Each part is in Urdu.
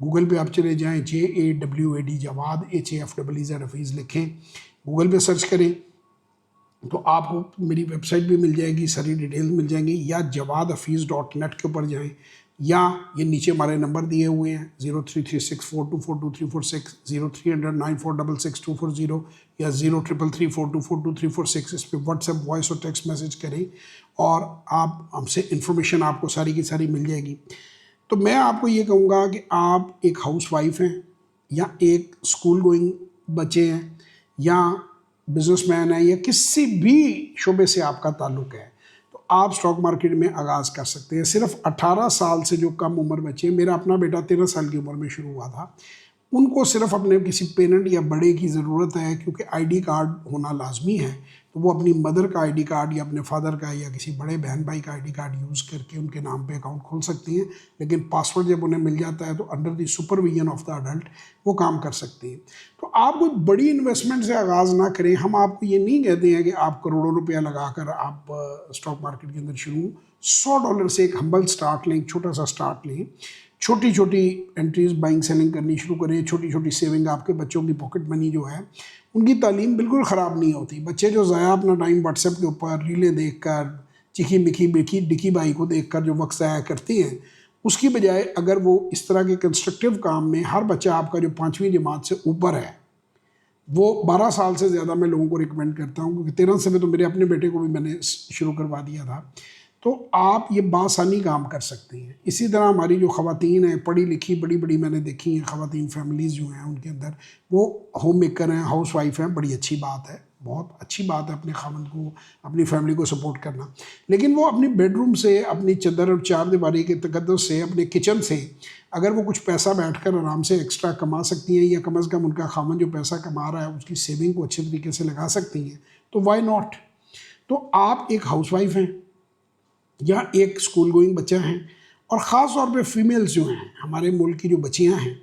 گوگل پہ آپ چلے جائیں JAWAD جواد HAFEEZ حفیظ لکھیں, گوگل پہ سرچ کریں تو آپ کو میری ویب سائٹ بھی مل جائے گی, ساری ڈیٹیلز مل جائیں گی, یا jawadhafiz.net کے اوپر جائیں, یا یہ نیچے ہمارے نمبر دیے ہوئے ہیں 033642422346 03009466 یا 033342422346, اس پہ واٹس ایپ وائس اور ٹیکسٹ میسیج کریں اور آپ ہم سے انفارمیشن آپ کو ساری کی ساری مل جائے گی. تو میں آپ کو یہ کہوں گا کہ آپ ایک ہاؤس وائف ہیں یا ایک اسکول گوئنگ بچے ہیں یا بزنس مین ہے یا کسی بھی شعبے سے آپ کا تعلق ہے, تو آپ سٹاک مارکیٹ میں آغاز کر سکتے ہیں. صرف 18 سال سے جو کم عمر بچے, میرا اپنا بیٹا 13 سال کی عمر میں شروع ہوا تھا, ان کو صرف اپنے کسی پیرنٹ یا بڑے کی ضرورت ہے, کیونکہ ID کارڈ ہونا لازمی ہے, تو وہ اپنی مدر کا ID کارڈ یا اپنے فادر کا یا کسی بڑے بہن بھائی کا ID کارڈ یوز کر کے ان کے نام پہ اکاؤنٹ کھول سکتے ہیں. لیکن پاسورڈ جب انہیں مل جاتا ہے تو under the supervision of the adult وہ کام کر سکتے ہیں. تو آپ کوئی بڑی انویسٹمنٹ سے آغاز نہ کریں. ہم آپ کو یہ نہیں کہتے ہیں کہ آپ کروڑوں روپیہ لگا کر آپ اسٹاک مارکیٹ کے اندر شروع, $100 سے ایک ہمبل سٹارٹ لیں, چھوٹا سا سٹارٹ لیں, چھوٹی چھوٹی انٹریز بائنگ سیلنگ کرنی شروع کریں, چھوٹی چھوٹی سیونگ. آپ کے بچوں کی پاکٹ منی جو ہے ان کی تعلیم بالکل خراب نہیں ہوتی. بچے جو ضائع اپنا ٹائم واٹس ایپ کے اوپر ریلیں دیکھ کر, چیخی مکھی بیٹھی ڈکی بائی کو دیکھ کر جو وقت ضائع کرتے ہیں, اس کی بجائے اگر وہ اس طرح کے کنسٹرکٹیو کام میں, ہر بچہ آپ کا جو 5ویں جماعت سے اوپر ہے وہ 12 سال سے زیادہ میں لوگوں کو ریکمینڈ کرتا ہوں, کیونکہ 13 سے میں تو میرے اپنے بیٹے کو بھی میں نے شروع کروا دیا تھا, تو آپ یہ بآسانی کام کر سکتے ہیں. اسی طرح ہماری جو خواتین ہیں پڑھی لکھی بڑی بڑی میں نے دیکھی ہیں خواتین فیملیز جو ہیں ان کے اندر وہ ہوم میکر ہیں, ہاؤس وائف ہیں, بڑی اچھی بات ہے, بہت اچھی بات ہے اپنے خاوند کو اپنی فیملی کو سپورٹ کرنا. لیکن وہ اپنی بیڈ روم سے, اپنی چادر اور چار دیواری کے تقدس سے, اپنے کچن سے اگر وہ کچھ پیسہ بیٹھ کر آرام سے ایکسٹرا کما سکتی ہیں, یا کم از کم ان کا خاوند جو پیسہ کما رہا ہے اس کی سیونگ کو اچھے طریقے سے لگا سکتی ہیں, تو وائی ناٹ. تو آپ ایک ہاؤس وائف ہیں یا ایک اسکول گوئنگ بچہ ہیں, اور خاص طور پہ فیمیلز جو ہیں ہمارے ملک کی جو بچیاں ہیں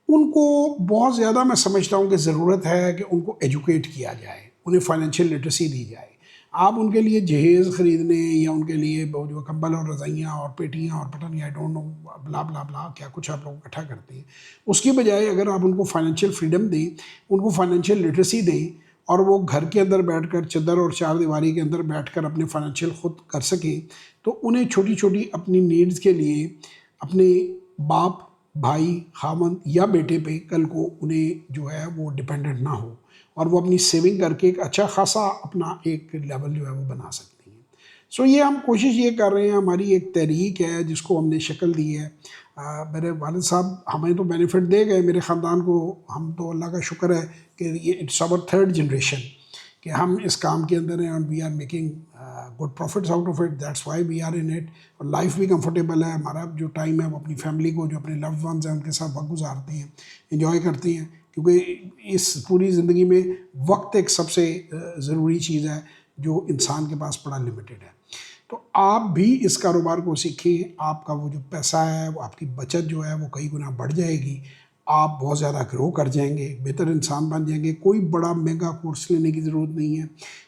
ان کو بہت زیادہ میں سمجھتا ہوں کہ ضرورت ہے کہ ان کو ایجوکیٹ کیا جائے, انہیں فائنینشیل لٹریسی دی جائے. آپ ان کے لیے جہیز خریدنے یا ان کے لیے جو کمبل اور رضائیاں اور پیٹیاں اور پتہ نہیں آئی ڈونٹ نو بلا بلا بلا کیا کچھ آپ لوگ اکٹھا کرتے ہیں, اس کی بجائے اگر آپ ان کو فائنینشیل فریڈم دیں, ان کو فائنینشیل لٹریسی دیں, اور وہ گھر کے اندر بیٹھ کر چادر اور چار دیواری کے اندر بیٹھ کر اپنے فائنینشیل خود کر سکیں, تو انہیں چھوٹی چھوٹی اپنی نیڈز کے لیے اپنے باپ, بھائی, خاوند یا بیٹے پہ کل کو انہیں جو ہے وہ ڈیپینڈنٹ نہ ہو, اور وہ اپنی سیونگ کر کے ایک اچھا خاصا اپنا ایک لیول جو ہے وہ بنا سکتی ہیں. سو یہ ہم کوشش یہ کر رہے ہیں, ہماری ایک تحریک ہے جس کو ہم نے شکل دی ہے. میرے والد صاحب ہمیں تو بینیفٹ دے گئے, میرے خاندان کو, ہم تو اللہ کا شکر ہے کہ یہ اٹس آور 3rd جنریشن کہ ہم اس کام کے اندر ہیں, اور we are making good profits out of it, that's why we are in it. اور لائف بھی کمفرٹیبل ہے, ہمارا جو ٹائم ہے وہ اپنی فیملی کو, جو اپنے لوڈ ونز ہیں ان کے ساتھ وقت گزارتے ہیں, انجوائے کرتے ہیں, کیونکہ اس پوری زندگی میں وقت ایک سب سے ضروری چیز ہے جو انسان کے پاس بڑا لمیٹڈ ہے. تو آپ بھی اس کاروبار کو سیکھیں, آپ کا وہ جو پیسہ ہے وہ آپ کی بچت جو ہے وہ کئی گنا بڑھ جائے گی, آپ بہت زیادہ گرو کر جائیں گے, بہتر انسان بن جائیں گے. کوئی بڑا مہنگا کورس لینے کی ضرورت نہیں ہے,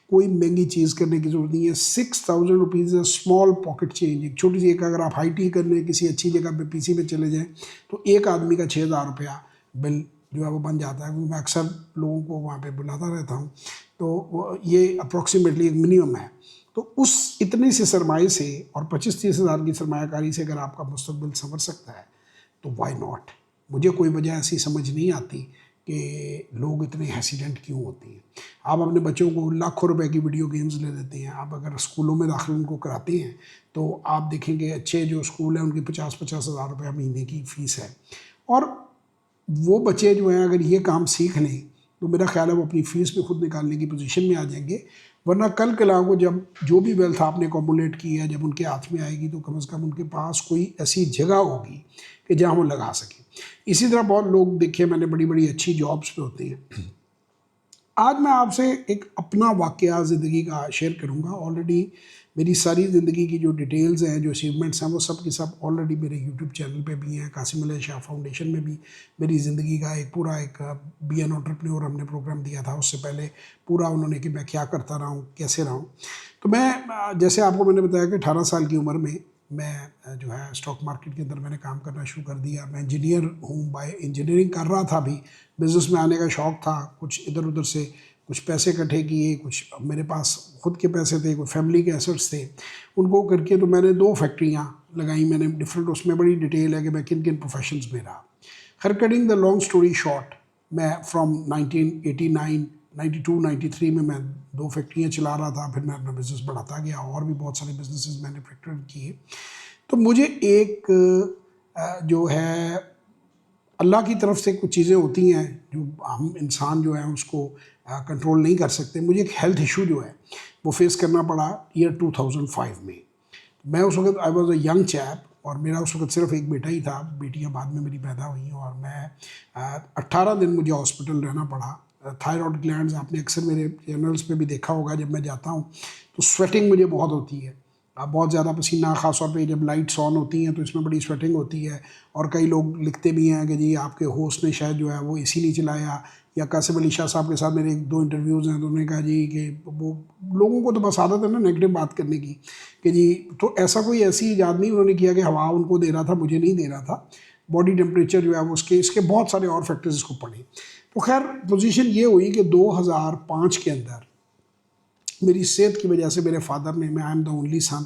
کوئی مہنگی چیز کرنے کی ضرورت نہیں ہے. 6000 روپیز اسمال پاکٹ چینج, ایک چھوٹی سی, ایک اگر آپ ہائی ٹی کرنے کسی اچھی جگہ پہ PC پہ چلے جائیں تو ایک آدمی کا 6000 روپیہ بل جو ہے وہ بن جاتا ہے. میں اکثر لوگوں کو وہاں پہ بلاتا رہتا ہوں, تو یہ اپروکسیمیٹلی ایک منیمم ہے. تو اس اتنی سی سرمایے سے اور 25-30 ہزار کی سرمایہ کاری سے اگر آپ کا مستقبل سنور سکتا ہے تو وائی ناٹ. مجھے کوئی وجہ ایسی سمجھ نہیں آتی کہ لوگ اتنے ہیسیڈنٹ کیوں ہوتے ہیں. آپ اپنے بچوں کو لاکھوں روپے کی ویڈیو گیمز لے دیتے ہیں, آپ اگر اسکولوں میں داخل ان کو کراتے ہیں تو آپ دیکھیں گے اچھے جو اسکول ہیں ان کی 50 ہزار روپے مہینے کی فیس ہے, اور وہ بچے جو ہیں اگر یہ کام سیکھ لیں تو میرا خیال ہے وہ اپنی فیس بھی خود نکالنے کی پوزیشن میں آ جائیں گے. ورنہ کل کلا کو جب جو بھی ویلتھ آپ نے ایکومولیٹ کی ہے جب ان کے ہاتھ میں آئے گی تو کم از کم ان کے پاس کوئی ایسی جگہ ہوگی کہ جہاں وہ لگا سکیں. اسی طرح بہت لوگ دیکھے میں نے بڑی بڑی اچھی جابس پہ ہوتے ہیں. آج میں آپ سے ایک اپنا واقعہ زندگی کا شیئر کروں گا. آلریڈی میری ساری زندگی کی جو ڈیٹیلز ہیں, جو اچیومنٹس ہیں, وہ سب کی سب آلریڈی میرے یوٹیوب چینل پہ بھی ہیں. قاسم علیہ شاہ فاؤنڈیشن میں بھی میری زندگی کا ایک پورا ایک بی این انٹرپرینور ہم نے پروگرام دیا تھا, اس سے پہلے پورا انہوں نے کہ میں کیا کرتا رہا ہوں, کیسے رہا ہوں. تو میں جیسے آپ کو میں نے بتایا کہ 18 سال کی عمر میں میں جو ہے اسٹاک مارکیٹ کے اندر میں نے کام کرنا شروع کر دیا. میں انجینئر ہوں، بائی انجینئرنگ کر رہا تھا، بھی بزنس میں آنے کا شوق تھا. کچھ ادھر ادھر سے کچھ پیسے اکٹھے کیے، کچھ میرے پاس خود کے پیسے تھے، کچھ فیملی کے ایسٹس تھے، ان کو کر کے تو میں نے 2 فیکٹریاں لگائیں. میں نے ڈفرینٹ، اس میں بڑی ڈیٹیل ہے کہ میں کن کن پروفیشنز میں رہا. خیر cutting the long story short, میں فرام 1989 92 93 میں 2 فیکٹریاں چلا رہا تھا. پھر میں اپنا بزنس بڑھاتا گیا، اور بھی بہت سارے بزنسز میں نے فیکٹری کیے. تو مجھے ایک جو ہے اللہ کی طرف سے کچھ چیزیں ہوتی ہیں جو ہم انسان جو ہیں اس کو کنٹرول نہیں کر سکتے. مجھے ایک ہیلتھ ایشو جو ہے وہ فیس کرنا پڑا ایئر 2005 میں. میں اس وقت I was a young cheap, اور میرا اس وقت صرف ایک بیٹا ہی تھا. بیٹیاں بعد میں میری پیدا ہوئیں، اور میں 18 دن مجھے ہاسپٹل رہنا پڑا. تھائرائڈ گلینڈز آپ نے اکثر میرے چینلز پہ بھی دیکھا ہوگا، جب میں جاتا ہوں تو سویٹنگ مجھے بہت ہوتی ہے، بہت زیادہ پسینہ، خاص طور پہ جب لائٹس آن ہوتی ہیں تو اس میں بڑی سویٹنگ ہوتی ہے. اور کئی لوگ لکھتے بھی ہیں کہ جی آپ کے ہوسٹ نے شاید جو ہے وہ اے سی نہیں چلایا. یا قاسم علی شاہ صاحب کے ساتھ میرے 2 انٹرویوز ہیں، تو انہوں نے کہا جی کہ وہ لوگوں کو تو بس عادت ہے نا نیگیٹو بات کرنے کی، کہ جی تو ایسا کوئی ایسی ایجاد نہیں انہوں نے کیا کہ ہوا ان کو دے رہا تھا، مجھے نہیں دے رہا تھا. باڈی ٹیمپریچر جو ہے وہ اس کے بہت سارے اور فیکٹرز اس کو پڑھیں. تو خیر پوزیشن یہ ہوئی کہ 2005 کے اندر میری صحت کی وجہ سے میرے فادر نے، میں I am the only son,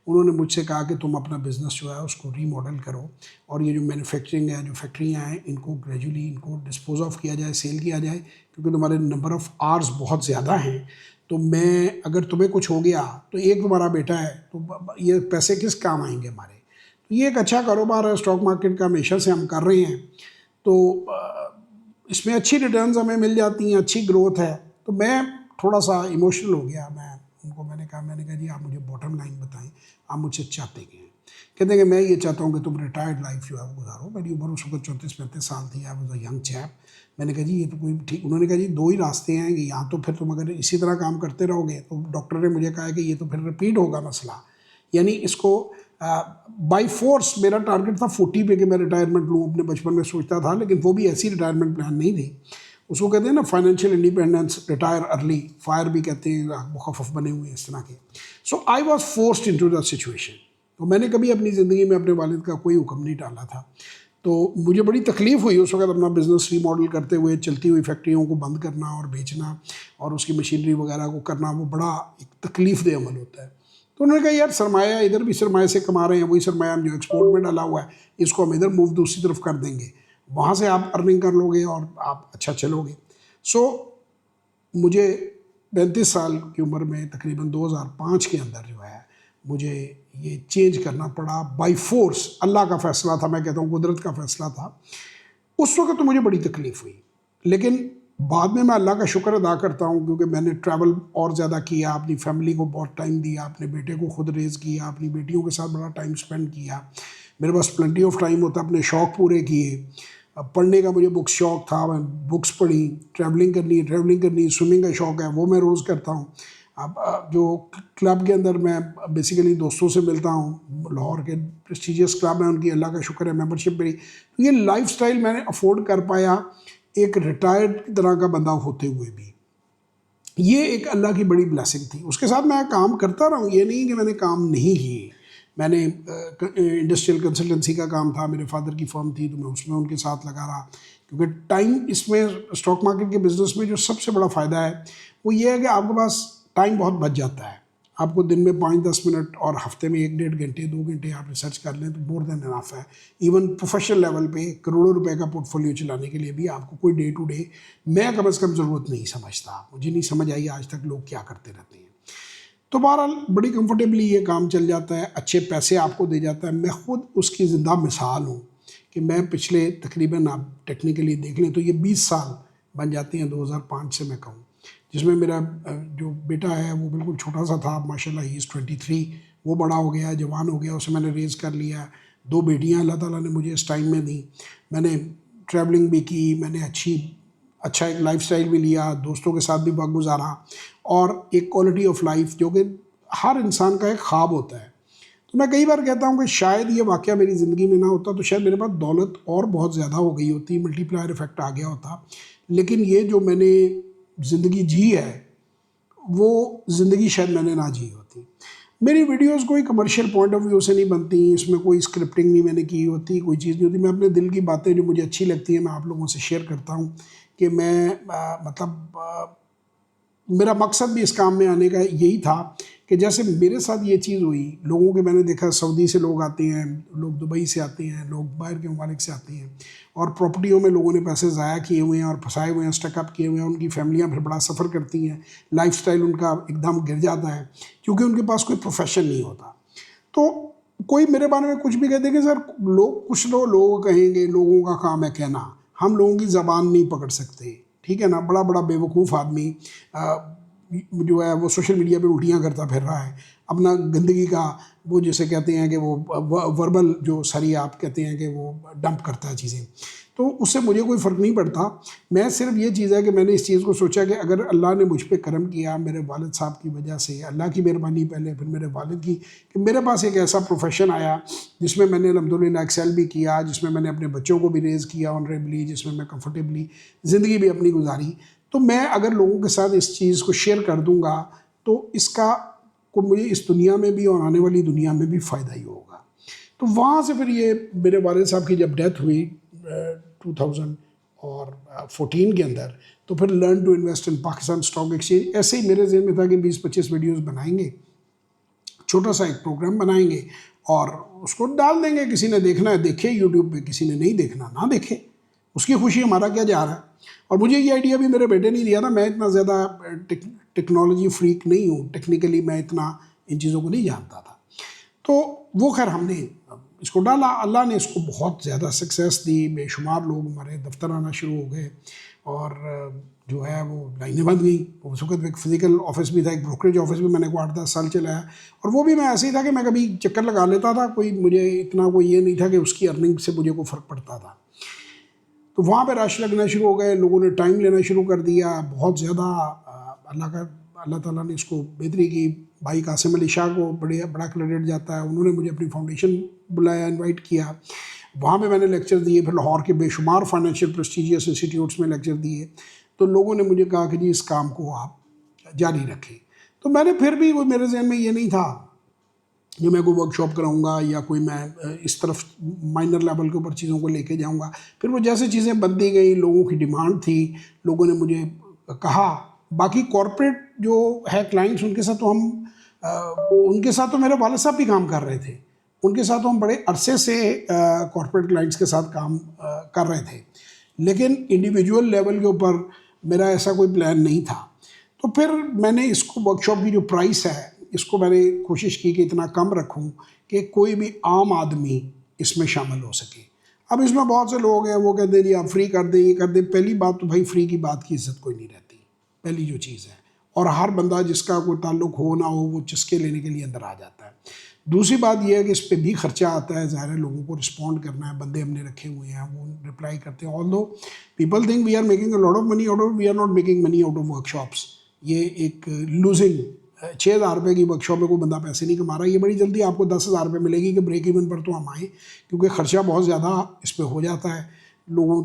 انہوں نے مجھ سے کہا کہ تم اپنا بزنس جو ہے اس کو ری ماڈل کرو، اور یہ جو مینوفیکچرنگ ہے، جو فیکٹریاں ہیں، ان کو گریجولی ان کو ڈسپوز آف کیا جائے، سیل کیا جائے، کیونکہ تمہارے نمبر آف آرز بہت زیادہ ہیں. تو میں اگر تمہیں کچھ ہو گیا تو ایک تمہارا بیٹا ہے، تو یہ پیسے کس کام آئیں گے ہمارے. تو یہ ایک اچھا کاروبار ہے اسٹاک مارکیٹ کا، ہمیشہ سے ہم کر رہے ہیں، تو اس میں اچھی ریٹرنز ہمیں مل جاتی ہیں، اچھی گروتھ ہے. تو میں تھوڑا سا ایموشنل ہو گیا. میں نے کہا جی آپ مجھے باٹم لائن بتائیں، آپ مجھ سے چاہتے کیا ہیں. کہتے ہیں کہ میں یہ چاہتا ہوں کہ تم ریٹائرڈ لائف جو ہے وہ گزارو. میری عمر اس وقت 34-35 سال تھی. I was a young cheap. میں نے کہا جی یہ تو کوئی ٹھیک. انہوں نے کہا جی 2 ہی راستے ہیں، کہ یا تو پھر تم اگر اسی طرح کام کرتے رہو گے، تو ڈاکٹر نے مجھے کہا کہ یہ تو پھر رپیٹ ہوگا مسئلہ، یعنی اس کو بائی فورس. میرا ٹارگیٹ تھا 40 پہ کہ میں ریٹائرمنٹ لوں، اپنے بچپن میں سوچتا تھا، لیکن وہ بھی ایسی ریٹائرمنٹ پلان نہیں تھی. اس کو کہتے ہیں نا financial independence, retire early, fire بھی کہتے ہیں، مخفف بنے ہوئے ہیں اس طرح کے. So I was forced into the situation. تو میں نے کبھی اپنی زندگی میں اپنے والد کا کوئی حکم نہیں ٹالا تھا. تو مجھے بڑی تکلیف ہوئی اس وقت اپنا بزنس ری ماڈل کرتے ہوئے. چلتی ہوئی فیکٹریوں کو بند کرنا اور بیچنا اور اس کی مشینری وغیرہ کو کرنا، وہ بڑا ایک تکلیف دہ عمل ہوتا ہے. تو انہوں نے کہا یار سرمایہ ادھر بھی سرمایہ سے کما رہے ہیں، وہی سرمایہ ہم جو ایکسپورٹ میں ڈالا ہوا ہے اس کو ہم ادھر موو دوسری طرف کر دیں گے، وہاں سے آپ ارننگ کر لو گے اور آپ اچھا چلو گے. سو مجھے 35 سال کی عمر میں تقریباً 2005 کے اندر جو ہے مجھے یہ چینج کرنا پڑا بائی فورس. اللہ کا فیصلہ تھا، میں کہتا ہوں قدرت کا فیصلہ تھا. اس وقت تو مجھے بڑی تکلیف ہوئی، لیکن بعد میں اللہ کا شکر ادا کرتا ہوں، کیونکہ میں نے ٹریول اور زیادہ کیا، اپنی فیملی کو بہت ٹائم دیا، اپنے بیٹے کو خود ریز کیا، اپنی بیٹیوں کے ساتھ بڑا ٹائم سپینڈ کیا. میرے پاس پلنٹی آف ٹائم ہوتا، اپنے شوق پورے کیے. پڑھنے کا مجھے بکس شوق تھا، میں بکس پڑھی. ٹریولنگ کرنی، سوئمنگ کا شوق ہے وہ میں روز کرتا ہوں. اب جو کلب کے اندر میں بیسیکلی دوستوں سے ملتا ہوں، لاہور کے پریسٹیجیس کلب ہیں ان کی اللہ کا شکر ہے ممبرشپ میری. تو یہ لائف سٹائل میں نے افورڈ کر پایا ایک ریٹائرڈ طرح کا بندہ ہوتے ہوئے بھی. یہ ایک اللہ کی بڑی بلیسنگ تھی. اس کے ساتھ میں کام کرتا رہا ہوں، یہ نہیں کہ میں نے کام نہیں کیے. میں نے انڈسٹریل کنسلٹنسی کا کام تھا، میرے فادر کی فرم تھی تو میں اس میں ان کے ساتھ لگا رہا. کیونکہ ٹائم اس میں اسٹاک مارکیٹ کے بزنس میں جو سب سے بڑا فائدہ ہے وہ یہ ہے کہ آپ کے پاس ٹائم بہت بچ جاتا ہے. آپ کو دن میں 5-10 منٹ اور ہفتے میں 1-1.5 گھنٹے 2 گھنٹے آپ ریسرچ کر لیں تو مور دین انف ہے. ایون پروفیشنل لیول پہ کروڑوں روپے کا پورٹ فولیو چلانے کے لیے بھی آپ کو کوئی ڈے ٹو ڈے میں کم از کم ضرورت نہیں سمجھتا. مجھے نہیں سمجھ آئی آج تک لوگ کیا کرتے رہتے ہیں. تو بہرحال بڑی کمفرٹیبلی یہ کام چل جاتا ہے، اچھے پیسے آپ کو دے جاتا ہے. میں خود اس کی زندہ مثال ہوں کہ میں پچھلے تقریباً آپ ٹیکنیکلی دیکھ لیں تو یہ 20 سال بن جاتے ہیں 2005 سے میں کہوں، جس میں میرا جو بیٹا ہے وہ بالکل چھوٹا سا تھا، ماشاءاللہ ہی از 23، وہ بڑا ہو گیا، جوان ہو گیا، اسے میں نے ریز کر لیا. 2 بیٹیاں اللہ تعالیٰ نے مجھے اس ٹائم میں دیں. میں نے ٹریولنگ بھی کی، میں نے اچھا ایک لائف سٹائل بھی لیا، دوستوں کے ساتھ بھی وقت گزارا، اور ایک کوالٹی آف لائف جو کہ ہر انسان کا ایک خواب ہوتا ہے. تو میں کئی بار کہتا ہوں کہ شاید یہ واقعہ میری زندگی میں نہ ہوتا تو شاید میرے پاس دولت اور بہت زیادہ ہو گئی ہوتی، ملٹی پلائر افیکٹ آ گیا ہوتا. لیکن یہ جو میں نے زندگی جی ہے وہ زندگی شاید میں نے نہ جی ہوتی. میری ویڈیوز کوئی کمرشل پوائنٹ آف ویو سے نہیں بنتی، اس میں کوئی اسکرپٹنگ نہیں میں نے کی ہوتی، کوئی چیز نہیں ہوتی. میں اپنے دل کی باتیں جو مجھے اچھی لگتی ہیں میں آپ لوگوں سے شیئر کرتا ہوں. کہ میں مطلب میرا مقصد بھی اس کام میں آنے کا یہی تھا کہ جیسے میرے ساتھ یہ چیز ہوئی، لوگوں کے میں نے دیکھا سعودی سے لوگ آتے ہیں، لوگ دبئی سے آتے ہیں، لوگ باہر کے ممالک سے آتے ہیں، اور پراپرٹیوں میں لوگوں نے پیسے ضائع کیے ہوئے ہیں اور پھنسائے ہوئے ہیں، اسٹک اپ کیے ہوئے ہیں. ان کی فیملیاں پھر بڑا سفر کرتی ہیں، لائف سٹائل ان کا ایک دم گر جاتا ہے کیونکہ ان کے پاس کوئی پروفیشن نہیں ہوتا. تو کوئی میرے بارے میں کچھ بھی کہتے کہ سر کچھ لوگ کہیں گے، لوگوں کا کام ہے کہنا، ہم لوگوں کی زبان نہیں پکڑ سکتے، ٹھیک ہے نا. بڑا بڑا بیوقوف آدمی جو ہے وہ سوشل میڈیا پہ الٹیاں کرتا پھر رہا ہے اپنا گندگی کا، وہ جسے کہتے ہیں کہ وہ وربل جو ساری آپ کہتے ہیں کہ وہ ڈمپ کرتا ہے چیزیں. تو اس سے مجھے کوئی فرق نہیں پڑتا. میں صرف یہ چیز ہے کہ میں نے اس چیز کو سوچا کہ اگر اللہ نے مجھ پہ کرم کیا میرے والد صاحب کی وجہ سے، اللہ کی مہربانی پہلے پھر میرے والد کی، کہ میرے پاس ایک ایسا پروفیشن آیا جس میں نے الحمدللہ ایکسیل بھی کیا، جس میں نے اپنے بچوں کو بھی ریز کیا آنریبلی، جس میں کمفرٹیبلی زندگی بھی اپنی گزاری. تو میں اگر لوگوں کے ساتھ اس چیز کو شیئر کر دوں گا تو اس کا کو مجھے اس دنیا میں بھی اور آنے والی دنیا میں بھی فائدہ ہی ہوگا. تو وہاں سے پھر یہ میرے والد صاحب کی جب ڈیتھ ہوئی 2014 کے اندر، تو پھر learn to invest in Pakistan stock Exchange ایسے ہی میرے ذہن میں تھا کہ 20-25 ویڈیوز بنائیں گے، چھوٹا سا ایک پروگرام بنائیں گے اور اس کو ڈال دیں گے. کسی نے دیکھنا ہے دیکھے یوٹیوب پہ، کسی نے نہیں دیکھنا نہ دیکھے، اس کی خوشی ہمارا کیا جا رہا ہے. اور مجھے یہ آئیڈیا بھی میرے بیٹے نے دیا تھا. میں اتنا زیادہ ٹیکنالوجی فریک نہیں ہوں، ٹیکنیکلی میں اتنا ان چیزوں کو نہیں جانتا تھا. تو وہ خیر ہم نے اس کو ڈالا، اللہ نے اس کو بہت زیادہ سکسیس دی. بے شمار لوگ ہمارے دفتر آنا شروع ہو گئے اور جو ہے وہ لائنیں بند گئیں. اس وقت ایک فزیکل آفس بھی تھا، ایک بروکریج آفس بھی میں نے 8-10 سال چلایا، اور وہ بھی میں ایسے ہی تھا کہ میں کبھی چکر لگا لیتا تھا، کوئی مجھے اتنا کوئی یہ نہیں تھا کہ اس کی ارننگ سے مجھے کوئی فرق پڑتا تھا. تو وہاں پہ رش لگنا شروع ہو گئے، لوگوں نے ٹائم لینا شروع کر دیا بہت زیادہ. اللہ تعالیٰ نے اس کو بہتری کی. بھائی قاسم علی شاہ کو بڑا کریڈٹ جاتا ہے، انہوں نے مجھے اپنی فاؤنڈیشن بلایا، انوائٹ کیا. وہاں پہ میں نے لیکچر دیے، پھر لاہور کے بے شمار فائنینشیل پریسٹیجیس انسٹیٹیوٹس میں لیکچر دیے. تو لوگوں نے مجھے کہا کہ جی اس کام کو آپ جاری رکھیں. تو میں نے پھر بھی میرے ذہن میں یہ نہیں تھا کہ میں کوئی ورک شاپ کراؤں گا یا کوئی میں اس طرف مائنر لیول کے اوپر چیزوں کو لے کے جاؤں گا. پھر وہ جیسے چیزیں بنتی گئیں، لوگوں کی ڈیمانڈ تھی، لوگوں نے مجھے کہا. باقی کارپوریٹ جو ہے کلائنٹس، ان کے ساتھ تو میرے والد صاحب بھی کام کر رہے تھے، ان کے ساتھ تو ہم بڑے عرصے سے کارپوریٹ کلائنٹس کے ساتھ کام کر رہے تھے، لیکن انڈیویجول لیول کے اوپر میرا ایسا کوئی پلان نہیں تھا. تو پھر میں نے اس کو ورک شاپ کی جو پرائس ہے اس کو میں نے کوشش کی کہ اتنا کم رکھوں کہ کوئی بھی عام آدمی اس میں شامل ہو سکے. اب اس میں بہت سے لوگ ہیں وہ کہتے ہیں جی آپ فری کر دیں، یہ کر دیں. پہلی بات تو بھائی فری کی بات کی عزت کوئی نہیں رہتی، پہلی جو چیز ہے. اور ہر بندہ جس کا کوئی تعلق ہو نہ ہو وہ چسکے لینے کے لیے اندر آ جاتا ہے. دوسری بات یہ ہے کہ اس پہ بھی خرچہ آتا ہے، ظاہر ہے لوگوں کو رسپونڈ کرنا ہے. بندے ہم نے رکھے ہوئے ہیں وہ رپلائی کرتے ہیں. All the people think we are making a lot of money out of, we are not making money out of workshops. یہ ایک لوزنگ 6,000 روپے کی ورک شاپ میں کوئی بندہ پیسے نہیں کما رہا. یہ بڑی جلدی آپ کو 10,000 روپے ملے گی کہ بریک ایون پر تو ہم آئیں، کیونکہ خرچہ بہت زیادہ اس پہ ہو جاتا ہے. لوگوں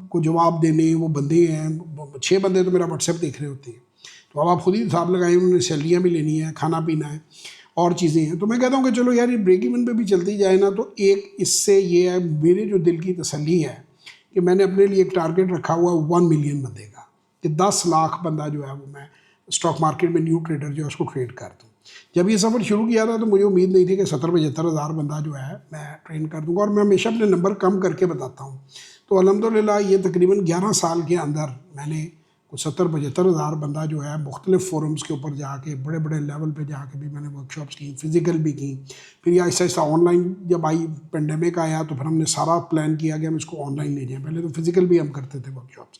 کو جواب دینے، وہ بندے ہیں 6 بندے تو میرا واٹس ایپ دیکھ رہے ہوتے ہیں. تو اب آپ خود ہی حساب لگائیں، انہوں نے سیلریاں بھی لینی ہے، کھانا پینا ہے اور چیزیں ہیں. تو میں کہتا ہوں کہ چلو یار یہ بریک ایون پہ بھی چلتی جائے نا. تو ایک اس سے یہ ہے میرے جو دل کی تسلی ہے کہ میں نے اپنے لیے ایک ٹارگیٹ رکھا ہوا 1 ملین بندے کا، کہ 10 لاکھ بندہ جو ہے وہ میں اسٹاک مارکیٹ میں نیو ٹریڈر جو ہے اس کو ٹریڈ کر دوں. جب یہ سفر شروع کیا تھا تو مجھے امید نہیں تھی کہ 70-75 ہزار بندہ جو ہے میں ٹرین کر دوں گا، اور میں ہمیشہ اپنے نمبر کم کر کے بتاتا ہوں. تو الحمدللہ یہ تقریباً 11 سال کے اندر میں نے 70-75 ہزار بندہ جو ہے مختلف فورمز کے اوپر جا کے بڑے بڑے لیول پہ جا کے بھی میں نے ورک شاپس کی، فزیکل بھی کی. پھر یہ آہستہ آہستہ آن لائن جب آئی، پینڈیمک آیا تو پھر ہم نے سارا پلان کیا کہ ہم اس کو آن لائن لے جائیں. پہلے تو فزیکل بھی ہم کرتے تھے ورک شاپس.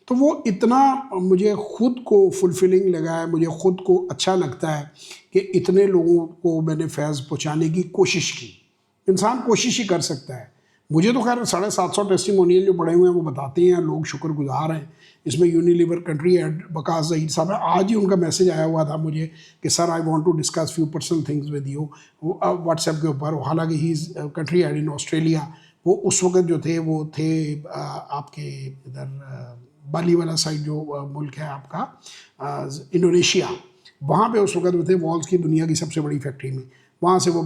تو وہ اتنا مجھے خود کو فلفلنگ لگا ہے، مجھے خود کو اچھا لگتا ہے کہ اتنے لوگوں کو میں نے فیض پہنچانے کی کوشش کی. انسان کوشش ہی کر سکتا ہے. مجھے تو خیر 750 ٹیسٹیمونیل جو پڑے ہوئے ہیں وہ بتاتے ہیں، لوگ شکر گزار ہیں. اس میں یونیلیور کنٹری ہیڈ وقاص ظہیر صاحب ہے، آج ہی ان کا میسج آیا ہوا تھا مجھے کہ sir I want to discuss few personal things with you, WhatsApp کے اوپر. حالانکہ he is country head in Australia. وہ اس وقت جو تھے وہ تھے آپ کے ادھر بالی والا سائڈ جو ملک ہے آپ کا انڈونیشیا. وہاں پہ اس وقت وہ تھے والز کی دنیا کی سب سے بڑی فیکٹری میں. وہاں سے وہ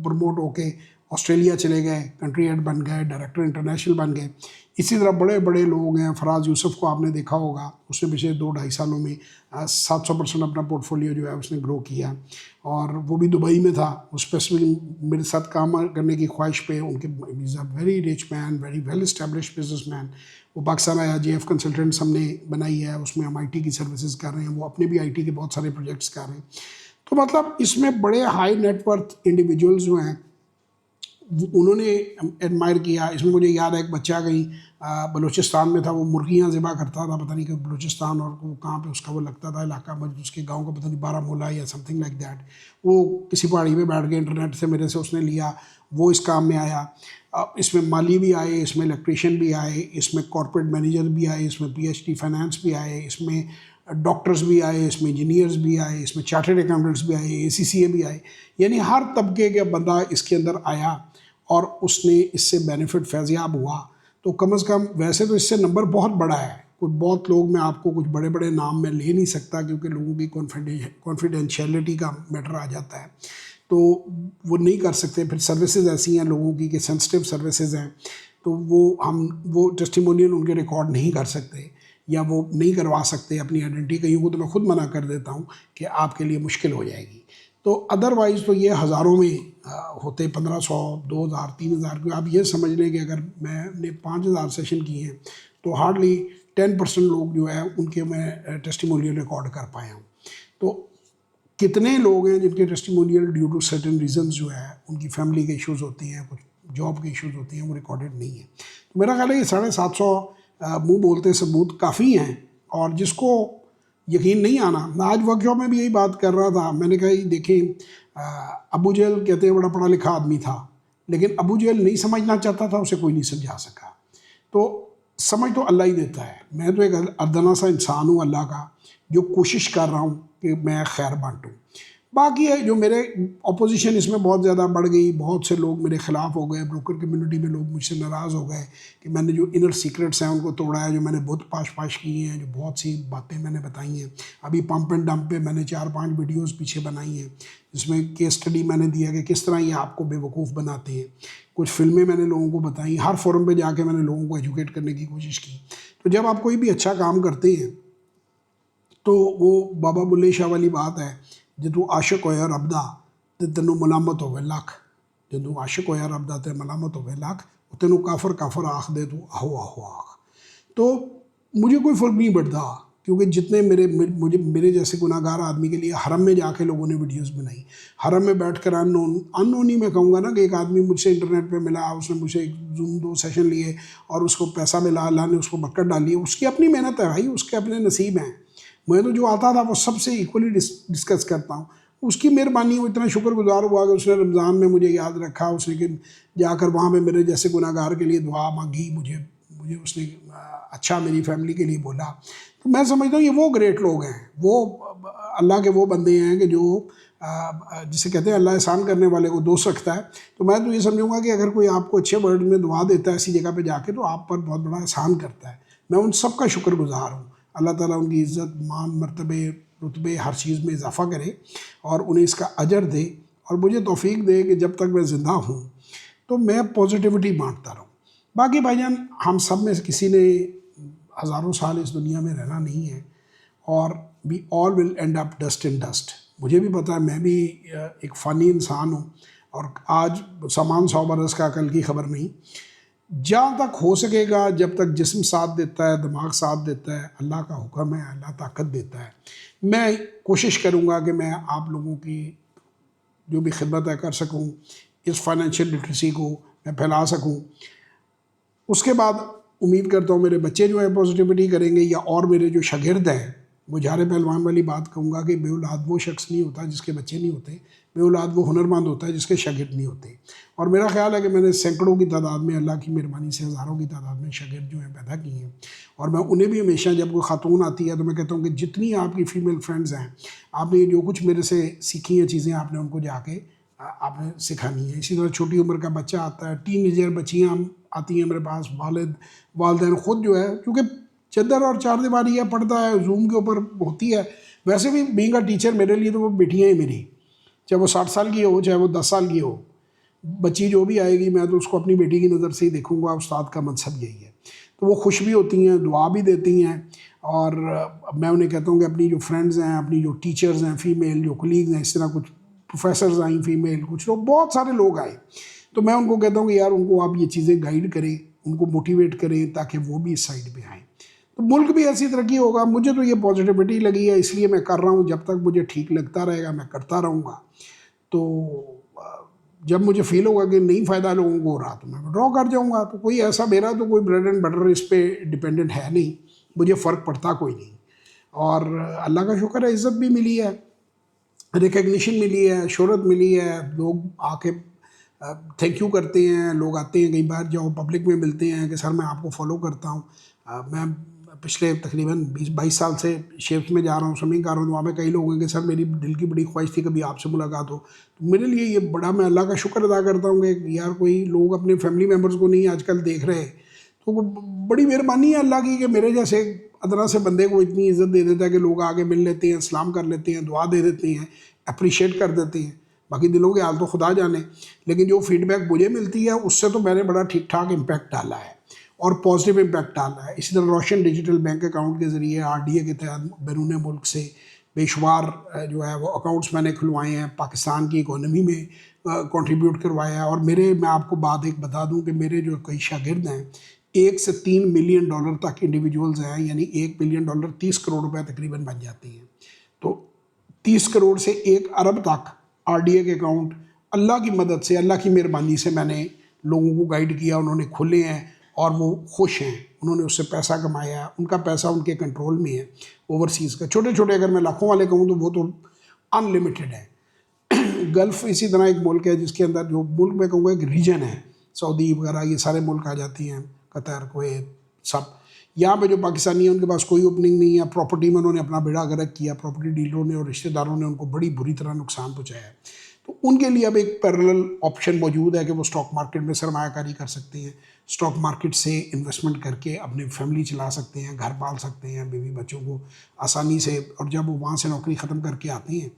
پروموٹ ہو کے آسٹریلیا چلے گئے, کنٹری ہیڈ بن گئے, ڈائریکٹر انٹرنیشنل بن گئے. اسی طرح بڑے بڑے لوگ ہیں, فراز یوسف کو آپ نے دیکھا ہوگا, اس نے پچھلے 2-2.5 سالوں میں 700% اپنا پورٹ فولیو جو ہے اس نے گرو کیا, اور وہ بھی دبئی میں تھا. اسپیسیفک میرے ساتھ کام کرنے کی خواہش پہ ان کے is a very rich man, very well establish business man. وہ پاکستان آیا, JF کنسلٹنٹس ہم نے بنائی ہے, اس میں ہم IT کی سروسز کر رہے ہیں, وہ اپنے بھی IT کے بہت سارے پروجیکٹس کر رہے ہیں. تو مطلب اس میں بڑے ہائی نیٹ ورتھ انڈیویجولز جو ہیں انہوں نے ایڈمائر کیا. اس میں مجھے یاد ہے ایک بچہ کہیں بلوچستان میں تھا, وہ مرغیاں ذبح کرتا تھا, پتہ نہیں کہ بلوچستان اور وہ کہاں پہ اس کا وہ لگتا تھا علاقہ, مجھے اس کے گاؤں کا پتہ نہیں, بارہمولہ یا سم تھنگ لائک دیٹ. وہ کسی پہاڑی میں بیٹھ کے انٹرنیٹ سے میرے سے اس نے لیا, وہ اس کام میں آیا. اس میں مالی بھی آئے, اس میں الیکٹریشین بھی آئے, اس میں کارپوریٹ مینیجر بھی آئے, اس میں PhD فائنانس بھی آئے, اس میں ڈاکٹرز بھی آئے, اس میں انجینئرز بھی آئے, اس میں چارٹرڈ اکاؤنٹنٹس بھی آئے, ACCA بھی آئے. یعنی ہر طبقے کا بندہ اس کے اندر آیا اور اس نے اس سے بینیفٹ فیضیاب ہوا. تو کم از کم ویسے تو اس سے نمبر بہت بڑا ہے, کچھ بہت لوگ, میں آپ کو کچھ بڑے بڑے نام میں لے نہیں سکتا کیونکہ لوگوں کی کانفیڈینشیلٹی کا میٹر آ جاتا ہے, تو وہ نہیں کر سکتے. پھر سروسز ایسی ہیں لوگوں کی کہ سینسٹیو سروسز ہیں, تو وہ ٹیسٹیمونیل ان کے ریکارڈ نہیں کر سکتے یا وہ نہیں کروا سکتے اپنی آئیڈینٹی. کہیں کو تو میں خود منع کر دیتا ہوں کہ آپ کے لیے مشکل ہو جائے گی. تو ادروائز تو یہ ہزاروں میں ہوتے, 1500, 2000, 3000. کی آپ یہ سمجھ لیں کہ اگر میں نے 5000 سیشن کیے ہیں تو ہارڈلی 10% لوگ جو ہے ان کے میں ٹیسٹیمونیل ریکارڈ کر پایا ہوں. تو کتنے لوگ ہیں جن کے testimonial due to certain reasons جو ہے, ان کی فیملی کے ایشوز ہوتے ہیں, کچھ جاب کے ایشوز ہوتے ہیں, وہ ریکارڈڈ نہیں ہیں. تو میرا خیال ہے یہ 750 منہ بولتے ثبوت کافی ہیں. اور جس کو یقین نہیں آنا, میں آج ورک شاپ میں بھی یہی بات کر رہا تھا, میں نے کہا دیکھیں ابو جہل کہتے ہیں بڑا پڑھا لکھا آدمی تھا, لیکن ابو جہل نہیں سمجھنا چاہتا تھا, اسے کوئی نہیں سمجھا سکا. تو سمجھ تو اللہ ہی دیتا ہے. میں تو ایک اردنا سا انسان ہوں اللہ کا, جو کوشش کر رہا ہوں کہ میں خیر بانٹوں. باقی ہے جو میرے اپوزیشن اس میں بہت زیادہ بڑھ گئی, بہت سے لوگ میرے خلاف ہو گئے, بروکر کمیونٹی میں لوگ مجھ سے ناراض ہو گئے کہ میں نے جو انر سیکرٹس ہیں ان کو توڑا ہے, جو میں نے بت پاش کیے ہیں, جو بہت سی باتیں میں نے بتائی ہیں. ابھی پمپ اینڈ ڈمپ پہ میں نے 4-5 ویڈیوز پیچھے بنائی ہیں جس میں کیس اسٹڈی میں نے دیا کہ کس طرح یہ آپ کو بے وقوف بناتے ہیں. کچھ فلمیں میں نے لوگوں کو بتائیں, ہر فورم پہ جا کے میں نے لوگوں کو ایجوکیٹ کرنے کی کوشش کی. تو جب آپ کوئی بھی اچھا کام کرتے ہیں تو وہ بابا بلے شاہ والی بات ہے, جے تو عاشق ہویا رب دا تے تینوں ملامت ہوے لکھ, جے تو عاشق ہویا رب دا تے ملامت ہوے لکھ, تینوں کافر آخ دے تو آہو آخ. تو مجھے کوئی فرق نہیں پڑتا, کیونکہ جتنے میرے جیسے گناہ گار آدمی کے لیے حرم میں جا کے لوگوں نے ویڈیوز بنائی, حرم میں بیٹھ کر ان ہی میں کہوں گا نا کہ ایک آدمی مجھ سے انٹرنیٹ پہ ملا, اس نے مجھ سے زوم 2 سیشن لیے اور اس کو پیسہ ملا, اللہ نے اس کو برکت ڈالی. اس کی اپنی محنت ہے بھائی, اس کے اپنے نصیب ہیں. میں تو جو آتا تھا وہ سب سے ایکولی ڈسکس کرتا ہوں. اس کی مہربانی, وہ اتنا شکر گزار ہوا کہ اس نے رمضان میں مجھے یاد رکھا, اس نے کہ جا کر وہاں پہ میرے جیسے گناہ گار کے لیے دعا مانگی, مجھے اس نے اچھا میری فیملی کے لیے بولا. تو میں سمجھتا ہوں یہ وہ گریٹ لوگ ہیں, وہ اللہ کے وہ بندے ہیں کہ جو جسے کہتے ہیں اللہ احسان کرنے والے کو دوست رکھتا ہے. تو میں تو یہ سمجھوں گا کہ اگر کوئی آپ کو اچھے ورڈ میں دعا دیتا ہے ایسی جگہ پہ جا کے, تو آپ پر بہت بڑا احسان کرتا ہے. میں ان سب کا شکر گزار ہوں. اللہ تعالیٰ ان کی عزت, مان, مرتبے, رتبے ہر چیز میں اضافہ کرے اور انہیں اس کا اجر دے, اور مجھے توفیق دے کہ جب تک میں زندہ ہوں تو میں پازیٹیوٹی بانٹتا رہوں. باقی بھائی جان, ہم سب میں سے کسی نے ہزاروں سال اس دنیا میں رہنا نہیں ہے, اور we all will end up dust in dust. مجھے بھی پتہ ہے, میں بھی ایک فانی انسان ہوں, اور آج سامان 100 برس کا, کل کی خبر نہیں. جہاں تک ہو سکے گا, جب تک جسم ساتھ دیتا ہے, دماغ ساتھ دیتا ہے, اللہ کا حکم ہے, اللہ طاقت دیتا ہے, میں کوشش کروں گا کہ میں آپ لوگوں کی جو بھی خدمت ہے کر سکوں, اس فائنینشیل لٹریسی کو میں پھیلا سکوں. اس کے بعد امید کرتا ہوں میرے بچے جو ہیں پازیٹیوٹی کریں گے, یا اور میرے جو شاگرد ہیں, وہ جھارے پہلوان والی بات کہوں گا کہ بے اولاد وہ شخص نہیں ہوتا جس کے بچے نہیں ہوتے, بے اولاد وہ ہنرمند ہوتا ہے جس کے شاگرد نہیں ہوتے. اور میرا خیال ہے کہ میں نے سینکڑوں کی تعداد میں, اللہ کی مہربانی سے ہزاروں کی تعداد میں شاگرد جو ہیں پیدا کیے ہیں. اور میں انہیں بھی ہمیشہ, جب کوئی خاتون آتی ہے تو میں کہتا ہوں کہ جتنی آپ کی فیمیل فرینڈز ہیں, آپ نے جو کچھ میرے سے سیکھی ہیں چیزیں, آپ نے ان کو جا کے آپ نے سکھانی ہے. اسی طرح چھوٹی عمر کا بچہ آتا ہے, ٹین ایجر بچیاں آتی ہیں میرے پاس, والدین خود جو ہے, کیونکہ چادر اور چار دیواری ہے, پڑھتا ہے, زوم کے اوپر ہوتی ہے, ویسے بھی بینگ اے ٹیچر میرے لیے تو وہ بیٹیاں ہی میری، چاہے وہ 60 سال کی ہو چاہے وہ 10 سال کی ہو، بچی جو بھی آئے گی میں تو اس کو اپنی بیٹی کی نظر سے ہی دیکھوں گا. استاد کا منصب یہی ہے. تو وہ خوش بھی ہوتی ہیں، دعا بھی دیتی ہیں، اور میں انہیں کہتا ہوں کہ اپنی جو فرینڈز ہیں، اپنی جو ٹیچرز ہیں فیمیل، جو کلیگز ہیں، اس طرح کچھ پروفیسرز آئیں فیمیل، کچھ لوگ، بہت سارے لوگ آئے، تو میں ان کو کہتا ہوں کہ یار ان کو آپ یہ چیزیں گائیڈ کریں، ان کو موٹیویٹ کریں تاکہ وہ بھی اس سائڈ پہ آئیں، تو ملک بھی ایسی ترقی ہوگا. مجھے تو یہ پازیٹیوٹی لگی ہے، اس لیے میں کر رہا ہوں. جب تک مجھے ٹھیک لگتا رہے گا میں کرتا رہوں گا. تو جب مجھے فیل ہوگا کہ نہیں فائدہ لوگوں کو ہو رہا تو میں ڈرا کر جاؤں گا. تو کوئی ایسا میرا تو کوئی بریڈ اینڈ بٹر اس پہ ڈپینڈنٹ ہے نہیں، مجھے فرق پڑتا کوئی نہیں. اور اللہ کا شکر ہے عزت بھی ملی ہے، ریکگنیشن ملی ہے، شہرت ملی ہے. لوگ آ کے تھینک یو کرتے ہیں، لوگ آتے ہیں کئی بار جب پبلک میں ملتے ہیں کہ سر میں آپ کو فالو کرتا ہوں. میں پچھلے تقریباً 20-22 سال سے شیپس میں جا رہا ہوں، سوئمنگ کر رہا ہوں، تو وہاں پہ کئی لوگ ہیں کہ سر میری دل کی بڑی خواہش تھی کبھی آپ سے ملاقات ہو. تو میرے لیے یہ بڑا، میں اللہ کا شکر ادا کرتا ہوں کہ یار کوئی لوگ اپنے فیملی ممبرز کو نہیں آج کل دیکھ رہے، تو بڑی مہربانی ہے اللہ کی کہ میرے جیسے ادنا سے بندے کو اتنی عزت دے دیتا ہے کہ لوگ آگے مل لیتے ہیں، سلام کر لیتے ہیں، دعا دے دیتے ہیں، اپریشیٹ کر دیتے ہیں. باقی دلوں کے حال تو خدا جانے، لیکن جو فیڈ بیک مجھے ملتی ہے اس سے تو میں نے بڑا ٹھیک ٹھاک امپیکٹ ڈالا ہے اور پازیٹیو امپیکٹ ڈالا ہے. اسی طرح روشن ڈیجیٹل بینک اکاؤنٹ کے ذریعے RDA کے تحت بیرون ملک سے بے شمار جو ہے وہ اکاؤنٹس میں نے کھلوائے ہیں، پاکستان کی اکانومی میں کنٹریبیوٹ کروایا ہے. اور میں آپ کو بات ایک بتا دوں کہ میرے جو کئی شاگرد ہیں 1 سے 3 ملین ڈالر تک انڈیویجولز ہیں، یعنی 1 بلین ڈالر 30 کروڑ روپے تقریباً بن جاتی ہیں. تو 30 کروڑ سے 1 ارب تک RDA کے اکاؤنٹ اللہ کی مدد سے، اللہ کی مہربانی سے میں نے لوگوں کو گائیڈ کیا، انہوں نے کھلے ہیں اور وہ خوش ہیں، انہوں نے اس سے پیسہ کمایا ہے، ان کا پیسہ ان کے کنٹرول میں ہے اوورسیز کا. چھوٹے چھوٹے اگر میں لاکھوں والے کہوں تو وہ تو ان لمیٹڈ ہے. گلف اسی طرح ایک ملک ہے جس کے اندر، جو ملک میں کہوں گا ایک ریجن ہے، سعودی وغیرہ یہ سارے ملک آ جاتی ہیں، قطر، کویت، سب. یہاں پہ جو پاکستانی ہیں ان کے پاس کوئی اوپننگ نہیں ہے، پراپرٹی میں انہوں نے اپنا بیڑا غرق کیا، پراپرٹی ڈیلروں نے اور رشتہ داروں نے ان کو بڑی بری طرح نقصان پہنچایا ہے. تو ان کے لیے اب ایک پیرلل آپشن موجود ہے کہ وہ اسٹاک مارکیٹ میں سرمایہ کاری کر سکتے ہیں، اسٹاک مارکیٹ سے انویسٹمنٹ کر کے اپنی فیملی چلا سکتے ہیں، گھر پال سکتے ہیں، بیوی بچوں کو آسانی سے. اور جب وہ وہاں سے نوکری ختم کر کے آتے ہیں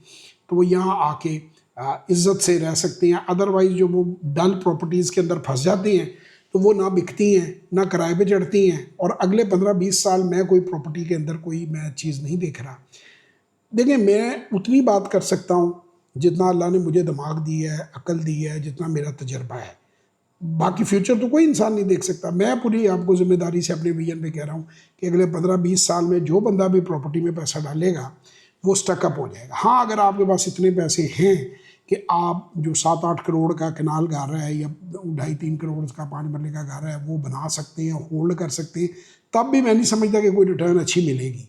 تو وہ یہاں آ کے عزت سے رہ سکتے ہیں. ادروائز جو وہ ڈل پراپرٹیز کے اندر پھنس جاتے ہیں تو وہ نہ بکتی ہیں، نہ کرائے پہ چڑھتی ہیں. اور اگلے 15-20 سال میں کوئی پراپرٹی کے اندر کوئی میں چیز نہیں دیکھ رہا. دیکھیں میں اتنی بات کر سکتا ہوں جتنا اللہ نے مجھے دماغ دی ہے، عقل دی ہے، جتنا میرا تجربہ ہے. باقی فیوچر تو کوئی انسان نہیں دیکھ سکتا. میں پوری آپ کو ذمہ داری سے اپنے ویژن پہ کہہ رہا ہوں کہ اگلے 15-20 سال میں جو بندہ بھی پراپرٹی میں پیسہ ڈالے گا وہ سٹک اپ ہو جائے گا. ہاں اگر آپ کے پاس اتنے پیسے ہیں کہ آپ جو 7-8 کروڑ کا کنال گھر ہے یا 2.5-3 کروڑ کا 5 مرلے کا گھر ہے وہ بنا سکتے ہیں، ہولڈ کر سکتے ہیں، تب بھی میں نہیں سمجھتا کہ کوئی ریٹرن اچھی ملے گی.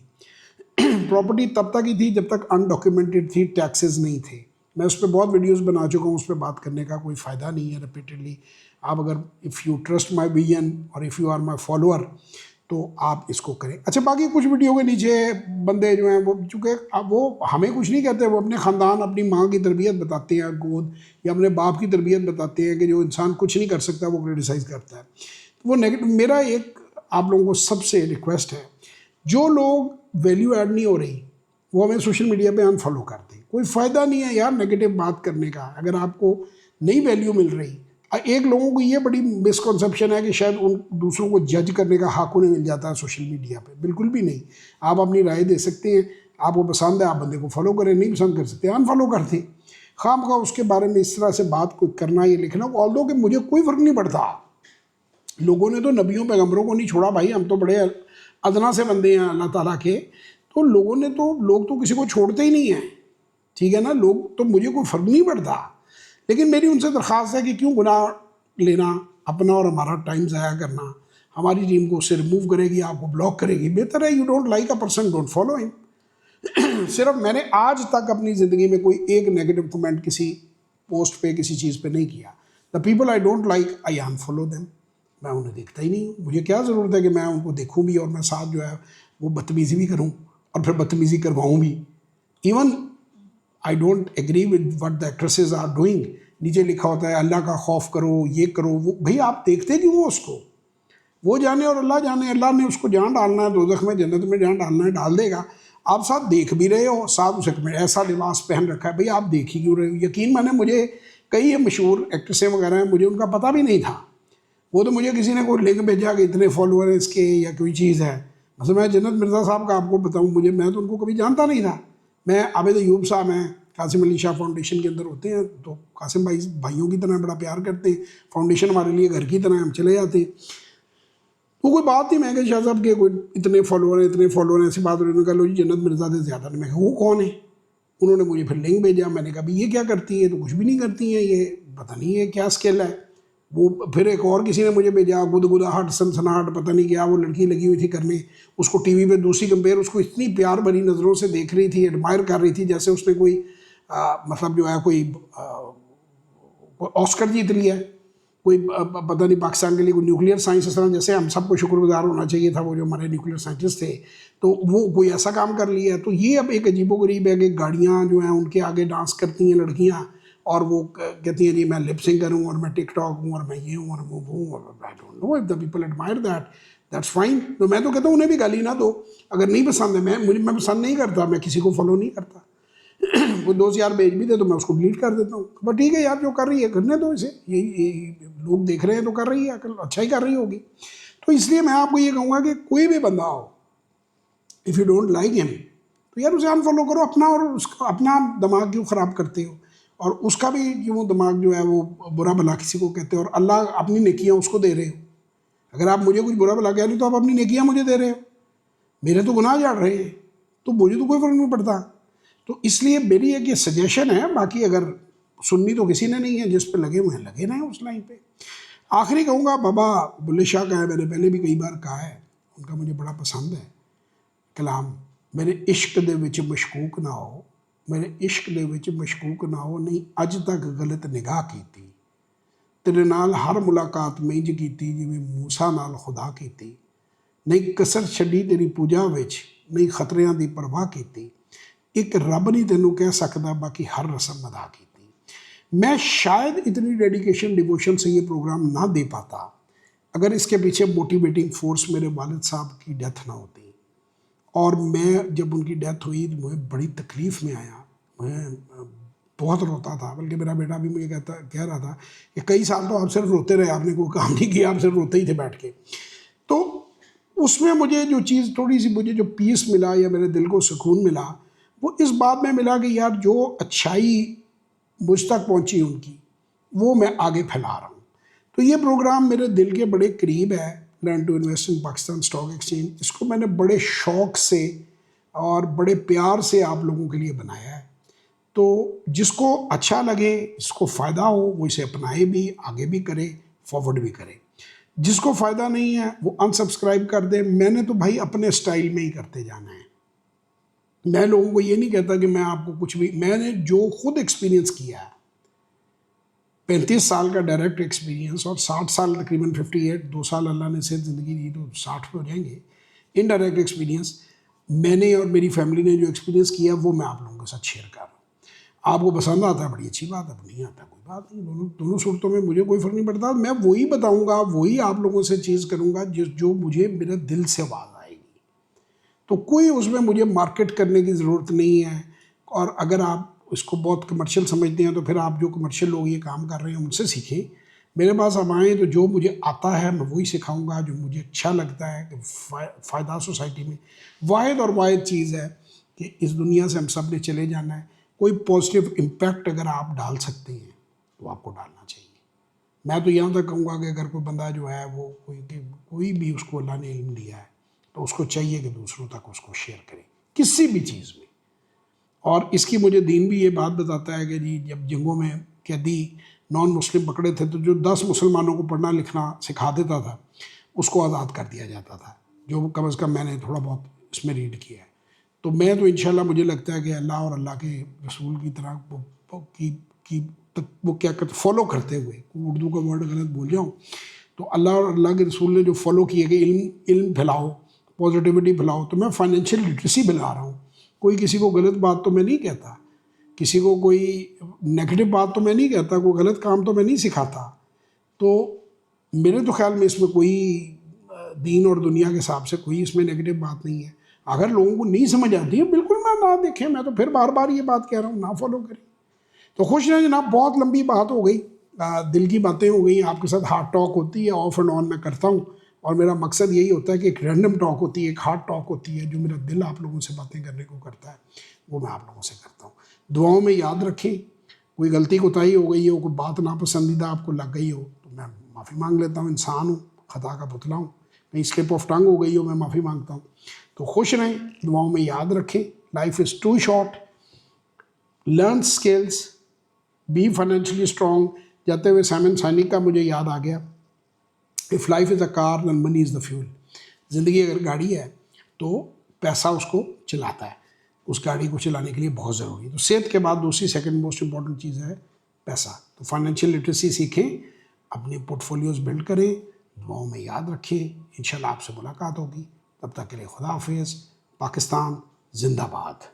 پراپرٹی تب تک ہی تھی جب تک انڈاکیومنٹڈ تھی، ٹیکسز نہیں تھے. میں اس پہ بہت ویڈیوز بنا چکا ہوں، اس پہ بات کرنے کا کوئی فائدہ نہیں ہے ریپیٹڈلی. آپ اگر if you trust my vision اور if you are my follower تو آپ اس کو کریں. اچھا باقی کچھ ویڈیو کے نیچے بندے جو ہیں وہ، چونکہ اب وہ ہمیں کچھ نہیں کہتے، وہ اپنے خاندان، اپنی ماں کی تربیت بتاتے ہیں گود، یا اپنے باپ کی تربیت بتاتے ہیں کہ جو انسان کچھ نہیں کر سکتا وہ کرٹیسائز کرتا ہے. وہ نیگیٹو. میرا ایک آپ لوگوں کو سب سے ریکویسٹ ہے، جو لوگ ویلیو ایڈ نہیں ہو رہی وہ ہمیں سوشل میڈیا پہ انفالو کر دیں. کوئی فائدہ نہیں ہے یار نیگیٹو بات کرنے کا. اگر آپ کو نئی ویلیو مل رہی، ایک لوگوں کو یہ بڑی مسکنسیپشن ہے کہ شاید ان دوسروں کو جج کرنے کا حق انہیں مل جاتا ہے سوشل میڈیا پہ. بالکل بھی نہیں. آپ اپنی رائے دے سکتے ہیں، آپ کو پسند ہے آپ بندے کو فالو کریں، نہیں پسند کر سکتے انفالو کر دیں. خام خواہ اس کے بارے میں اس طرح سے بات کوئی کرنا، یہ لکھنا، آلدو کہ مجھے کوئی فرق نہیں پڑتا. لوگوں نے تو نبیوں پیغمبروں کو نہیں چھوڑا بھائی، ہم تو بڑے ادنا سے بندے ہیں اللہ تعالیٰ کے. تو لوگ تو کسی کو چھوڑتے ہی نہیں ہیں، ٹھیک ہے نا. لوگ تو مجھے کوئی فرق نہیں پڑتا، لیکن میری ان سے درخواست ہے کہ کیوں گناہ لینا، اپنا اور ہمارا ٹائم ضائع کرنا. ہماری ٹیم کو اس سے ریموو کرے گی، آپ کو بلاک کرے گی. بہتر ہے you don't like a person don't follow ہم. صرف میں نے آج تک اپنی زندگی میں کوئی ایک نیگیٹو کمنٹ کسی پوسٹ پہ کسی چیز پہ نہیں کیا. The people I don't like I involve them. میں انہیں دیکھتا ہی نہیں ہوں. مجھے کیا ضرورت ہے کہ میں ان کو دیکھوں بھی اور میں ساتھ جو ہے وہ بدتمیزی بھی کروں اور پھر بدتمیزی کرواؤں بھی. Even I don't agree with what the actresses are doing. نیچے لکھا ہوتا ہے اللہ کا خوف کرو، یہ کرو وہ. بھئی آپ دیکھتے کیوں ہو اس کو؟ وہ جانے اور اللہ جانے. اللہ نے اس کو جان ڈالنا ہے دوزخ میں، جنت میں جان ڈالنا ہے، ڈال دے گا. آپ ساتھ دیکھ بھی رہے ہو، ساتھ اسے ایسا لباس پہن رکھا ہے، بھئی آپ دیکھ ہی کیوں رہے ہو؟ یقین مانے مجھے کئی یہ مشہور ایکٹریسیں وغیرہ ہیں، مجھے ان کا پتہ بھی نہیں تھا، وہ تو مجھے کسی نے کوئی لنک بھیجا کہ اتنے فالوور ہیں اس کے یا کوئی چیز ہے. مثلا میں جنت مرزا صاحب کا آپ کو بتاؤں، میں تو ان کو کبھی جانتا نہیں تھا. میں عابد ایوب صاحب ہیں قاسم علی شاہ فاؤنڈیشن کے اندر ہوتے ہیں، تو قاسم بھائی بھائیوں کی طرح بڑا پیار کرتے ہیں، فاؤنڈیشن ہمارے لیے گھر کی طرح، ہم چلے جاتے ہیں. تو کوئی بات نہیں، میں کہ شاہ صاحب کے کوئی اتنے فالوور ہیں، ایسی بات. انہوں نے کہا لو جی جنت مرزا سے زیادہ نہیں. میں کہا وہ کون ہے؟ انہوں نے مجھے پھر لنک بھیجا. میں نے کہا بھی یہ کیا کرتی ہے؟ تو کچھ بھی نہیں کرتی ہیں، یہ پتہ نہیں ہے کیا اسکل ہے. وہ پھر ایک اور کسی نے مجھے بھیجا، گدگداہٹ سنسناہٹ پتہ نہیں کیا، وہ لڑکی لگی ہوئی تھی کرنے. اس کو ٹی وی پہ دوسری کمپیئر اس کو اتنی پیار بھری نظروں سے دیکھ رہی تھی، ایڈمائر کر رہی تھی، جیسے اس نے کوئی مطلب جو ہے کوئی آسکر جیت لیا ہے، کوئی پتہ نہیں پاکستان کے لیے کوئی نیوکلیئر سائنس. اس طرح جیسے ہم سب کو شکر گزار ہونا چاہیے تھا، وہ جو ہمارے نیوکلیئر سائنٹسٹ تھے، تو وہ کوئی ایسا کام کر لیا ہے. تو یہ اب ایک عجیب و غریب ہے کہ گاڑیاں جو ہیں ان کے آگے ڈانس کرتی ہیں لڑکیاں، اور وہ کہتی ہیں جی میں لپ سنگر ہوں اور میں ٹک ٹاک ہوں اور میں یہ ہوں اور وہ ہوں. I don't know if the people admire that, that's fine. تو میں تو کہتا ہوں انہیں بھی گالی نہ دو اگر نہیں پسند ہے. میں پسند نہیں کرتا، میں کسی کو فالو نہیں کرتا. وہ دوست یار بھیج بھی دے تو میں اس کو ڈیلیٹ کر دیتا ہوں. بٹ ٹھیک ہے یار، جو کر رہی ہے کرنے دو اسے، یہی لوگ دیکھ رہے ہیں تو کر رہی ہے، اچھا ہی کر رہی ہوگی. تو اس لیے میں آپ کو یہ کہوں گا کہ کوئی بھی بندہ ہو، اف یو ڈونٹ لائک ہم، تو یار اسے انفالو کرو. اپنا اور اس کا اپنا دماغ کیوں خراب کرتے ہو؟ اور اس کا بھی کیوں دماغ جو ہے وہ برا بھلا کسی کو کہتے ہو؟ اور اللہ اپنی نیکیاں اس کو دے رہے ہو. اگر آپ مجھے کچھ برا بھلا کہہ رہے ہو تو آپ اپنی نیکیاں مجھے دے رہے ہو، میرے تو گناہ جھاڑ رہے ہیں، تو مجھے تو کوئی فرق نہیں پڑتا. تو اس لیے میری ایک یہ سجیشن ہے، باقی اگر سننی تو کسی نے نہیں ہے، جس پہ لگے ہوئے ہیں لگے رہے اس لائن پہ. آخری کہوں گا بابا بلے شاہ کا ہے، میں نے پہلے بھی کئی بار کہا ہے، ان کا مجھے بڑا پسند ہے کلام. میرے عشق دے وچ مشکوک نہ ہو، میرے عشق دے وچ مشکوک نہ ہو، نہیں اج تک غلط نگاہ کیتی، تیرے نال ہر ملاقات میں انج کیتی جویں موسیٰ نال خدا کیتی. نہیں کسر چھڈی تیری پوجا وچ، نہیں خطریاں دی پرواہ کیتی. ایک رب نہیں تینوں کہہ سکدا، باقی ہر رسم ادا کیتی. میں شاید اتنی ڈیڈیکیشن ڈیووشن سے یہ پروگرام نہ دے پاتا اگر اس کے پیچھے موٹیویٹنگ فورس میرے والد صاحب کی ڈیتھ نہ ہوتی. اور میں جب ان کی ڈیتھ ہوئی تو مجھے بڑی تکلیف میں آیا، میں بہت روتا تھا. بلکہ میرا بیٹا بھی مجھے کہہ رہا تھا کہ کئی سال تو آپ صرف روتے رہے، آپ نے کوئی کام نہیں کیا، آپ صرف روتے ہی تھے بیٹھ کے. تو اس میں مجھے جو چیز تھوڑی سی مجھے جو پیس ملا یا میرے دل کو سکون ملا، وہ اس بات میں ملا کہ یار جو اچھائی مجھ تک پہنچی ان کی، وہ میں آگے پھیلا رہا ہوں. تو یہ پروگرام میرے دل کے بڑے قریب ہے، learn to invest in Pakistan stock exchange. اس کو میں نے بڑے شوق سے اور بڑے پیار سے آپ لوگوں کے لیے بنایا ہے. تو جس کو اچھا لگے، جس کو فائدہ ہو، وہ اسے اپنائے بھی، آگے بھی کرے، فارورڈ بھی کرے. جس کو فائدہ نہیں ہے وہ انسبسکرائب کر دے. میں نے تو بھائی اپنے سٹائل میں ہی کرتے جانا ہے. میں لوگوں کو یہ نہیں کہتا کہ میں آپ کو کچھ بھی، میں نے جو خود ایکسپیرینس کیا ہے، 35 سال کا ڈائریکٹ ایکسپیرینس اور 60 سال تقریباً 58، 2 سال اللہ نے صحت زندگی دی تو 60 پہ ہو جائیں گے. انڈائریکٹ ایکسپیرینس میں نے اور میری فیملی نے جو ایکسپیرینس کیا وہ میں آپ لوگوں کے ساتھ شیئر کر رہا ہوں. آپ کو پسند آتا ہے بڑی اچھی بات ہے، نہیں آتا کوئی بات نہیں. دونوں صورتوں میں مجھے کوئی فرق نہیں پڑتا. میں وہی بتاؤں گا، وہی آپ لوگوں سے چیز کروں گا جو مجھے میرے دل سے آواز آئے گی. تو کوئی اس میں مجھے مارکیٹ کرنے کی ضرورت نہیں ہے. اور اگر آپ اس کو بہت کمرشل سمجھتے ہیں تو پھر آپ جو کمرشل لوگ یہ کام کر رہے ہیں ان سے سیکھیں. میرے پاس اب آئیں تو جو مجھے آتا ہے میں وہی سکھاؤں گا، جو مجھے اچھا لگتا ہے کہ فائدہ سوسائٹی میں. واحد اور واحد چیز ہے کہ اس دنیا سے ہم سب نے چلے جانا ہے. کوئی پازیٹیو امپیکٹ اگر آپ ڈال سکتے ہیں تو آپ کو ڈالنا چاہیے. میں تو یہاں تک کہوں گا کہ اگر کوئی بندہ جو ہے وہ کوئی بھی اس کو اللہ نے علم دیا ہے تو اس کو چاہیے کہ دوسروں تک اس کو شیئر کرے کسی بھی چیز میں. اور اس کی مجھے دین بھی یہ بات بتاتا ہے کہ جی جب جنگوں میں قیدی نان مسلم پکڑے تھے تو جو 10 مسلمانوں کو پڑھنا لکھنا سکھا دیتا تھا اس کو آزاد کر دیا جاتا تھا، جو کم از کم میں نے تھوڑا بہت اس میں ریڈ کیا ہے. تو میں تو انشاءاللہ مجھے لگتا ہے کہ اللہ اور اللہ کے رسول کی طرح وہ کیا کرتے فالو کرتے ہوئے، اردو کا ورڈ غلط بول جاؤں تو اللہ اور اللہ کے رسول نے جو فالو کیے کہ علم پھیلاؤ، پازیٹیوٹی پھیلاؤ. تو میں فائنینشیل لٹریسی پھیلا رہا ہوں. کوئی کسی کو غلط بات تو میں نہیں کہتا، کسی کو کوئی نیگیٹو بات تو میں نہیں کہتا، کوئی غلط کام تو میں نہیں سکھاتا. تو میرے تو خیال میں اس میں کوئی دین اور دنیا کے حساب سے کوئی اس میں نیگیٹو بات نہیں ہے. اگر لوگوں کو نہیں سمجھ آتی ہے بالکل نہ دیکھیں، میں تو پھر بار بار یہ بات کہہ رہا ہوں، نہ فالو کریں. تو خوش رہیں جناب، بہت لمبی بات ہو گئی، دل کی باتیں ہو گئی آپ کے ساتھ. ہارڈ ٹاک ہوتی ہے، آف اینڈ آن میں کرتا ہوں، اور میرا مقصد یہی ہوتا ہے کہ ایک رینڈم ٹاک ہوتی ہے، ایک ہارڈ ٹاک ہوتی ہے، جو میرا دل آپ لوگوں سے باتیں کرنے کو کرتا ہے وہ میں آپ لوگوں سے کرتا ہوں. دعاؤں میں یاد رکھیں، کوئی غلطی کوتاہی ہو گئی ہو، کوئی بات ناپسندیدہ آپ کو لگ گئی ہو تو میں معافی مانگ لیتا ہوں، انسان ہوں، خطا کا پتلا ہوں، کہیں اسلپ آف ٹنگ ہو گئی ہو میں معافی مانگتا ہوں. تو خوش رہیں، دعاؤں میں یاد رکھیں. Life is too short. Learn skills, be financially strong. جاتے ہوئے سائمن سائنک کا مجھے یاد آ گیا، if life is a car then money is the fuel. زندگی اگر گاڑی ہے تو پیسہ اس کو چلاتا ہے، اس گاڑی کو چلانے کے لیے بہت ضروری ہے. تو صحت کے بعد دوسری سیکنڈ موسٹ امپورٹنٹ چیز ہے پیسہ. تو فائنینشیل لٹریسی سیکھیں، اپنے پورٹ فولیوز بلڈ کریں، دعاؤں میں یاد رکھیں. انشاءاللہ آپ سے ملاقات ہوگی. تب تک کے لیے خدا حافظ. پاکستان زندہ باد.